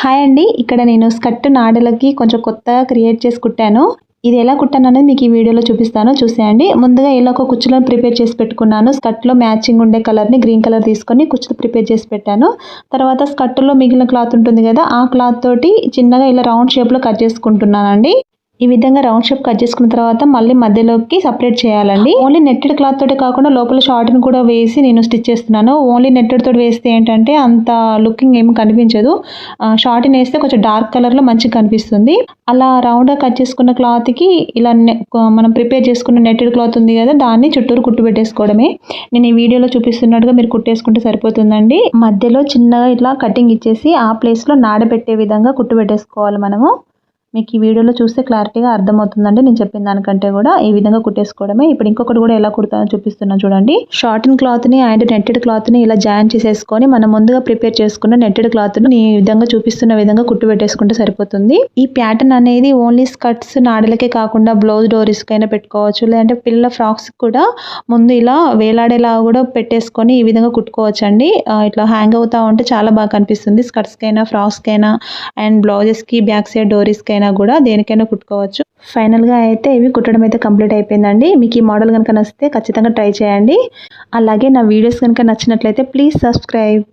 Hi అండి. ఇక్కడ నేను స్కర్ట్ నాడలకి కొంచెం కొత్తగా క్రియేట్ చేసి కుట్టాను. ఇది ఎలా కుట్టాననేది మీకు ఈ వీడియోలో చూపిస్తాను. చూసేయండి. ముందుగా ఇలా ఒక కుచ్చులను ప్రిపేర్ చేసి పెట్టుకున్నాను. స్కర్ట్‌లో మ్యాచింగ్ ఉండే కలర్‌ని గ్రీన్ కలర్ తీసుకొని కుచ్చులు ప్రిపేర్ చేసి పెట్టాను. తర్వాత స్కర్ట్‌లో మిగిలిన క్లాత్ ఉంటుంది కదా! ఆ క్లాత్ తోటి చిన్నగా ఇలా రౌండ్ షేప్‌లో కట్ చేసుకుంటున్నానండి. ఈ విధంగా రౌండ్ షేప్ కట్ చేసుకున్న తర్వాత మళ్ళీ మధ్యలోకి సెపరేట్ చేయాలండి. ఓన్లీ నెట్టెడ్ క్లాత్ తోటే కాకుండా లోపల షార్ట్‌ని కూడా వేసి నేను స్టిచ్ చేస్తున్నాను. ఓన్లీ నెట్టెడ్ తోటి వేస్తే ఏంటంటే అంత లుకింగ్ ఏమి కనిపించదు. షార్ట్‌ని వేస్తే కొంచెం డార్క్ కలర్‌లో మంచిగా కనిపిస్తుంది. అలా రౌండ్‌గా కట్ చేసుకున్న క్లాత్‌కి ఇలా మనం ప్రిపేర్ చేసుకున్న నెట్టెడ్ క్లాత్ ఉంది కదా! దాన్ని చుట్టూరు కుట్టు పెట్టేసుకోవడమే. నేను ఈ వీడియోలో చూపిస్తున్నట్టుగా మీరు కుట్టేసుకుంటే సరిపోతుందండి. మధ్యలో చిన్నగా ఇట్లా కటింగ్ ఇచ్చేసి ఆ ప్లేస్‌లో నాడబెట్టే విధంగా కుట్టు పెట్టేసుకోవాలి మనము. మీకు ఈ వీడియోలో చూస్తే క్లారిటీగా అర్థమవుతుందండి. నేను చెప్పిన దానికంటే కూడా ఈ విధంగా కుట్టేసుకోవడమే. ఇప్పుడు ఇంకొకటి కూడా ఎలా కుడతానో చూపిస్తున్నాను చూడండి. షార్టన్ క్లాత్‌ని అండ్ నెట్టెడ్ క్లాత్‌ని ఇలా జాయిన్ చేసేసుకొని మనం ముందుగా ప్రిపేర్ చేసుకున్న నెట్టెడ్ క్లాత్‌ని ఈ విధంగా చూపిస్తున్న విధంగా కుట్టు పెట్టేసుకుంటే సరిపోతుంది. ఈ ప్యాటర్న్ అనేది ఓన్లీ స్కర్ట్స్ నాడలకే కాకుండా బ్లౌజ్ డోరీస్‌కైనా పెట్టుకోవచ్చు. లేదంటే పిల్లల ఫ్రాక్స్ కూడా ముందు ఇలా వేలాడేలాగా కూడా పెట్టేసుకొని ఈ విధంగా కుట్టుకోవచ్చండి. ఇట్లా హ్యాంగ్ అవుతా ఉంటే చాలా బాగా కనిపిస్తుంది. స్కర్ట్స్‌కైనా, ఫ్రాక్స్‌కైనా అండ్ బ్లౌజెస్‌కి బ్యాక్ సైడ్ డోరీస్‌కైనా కూడా దేనికైనా కుట్టుకోవచ్చు. ఫైనల్‌గా అయితే ఇవి కుట్టడం అయితే కంప్లీట్ అయిపోయిందండి. మీకు ఈ మోడల్ గనుక నచ్చితే ఖచ్చితంగా ట్రై చేయండి. అలాగే నా వీడియోస్ గనుక నచ్చినట్లయితే ప్లీజ్ సబ్స్క్రైబ్.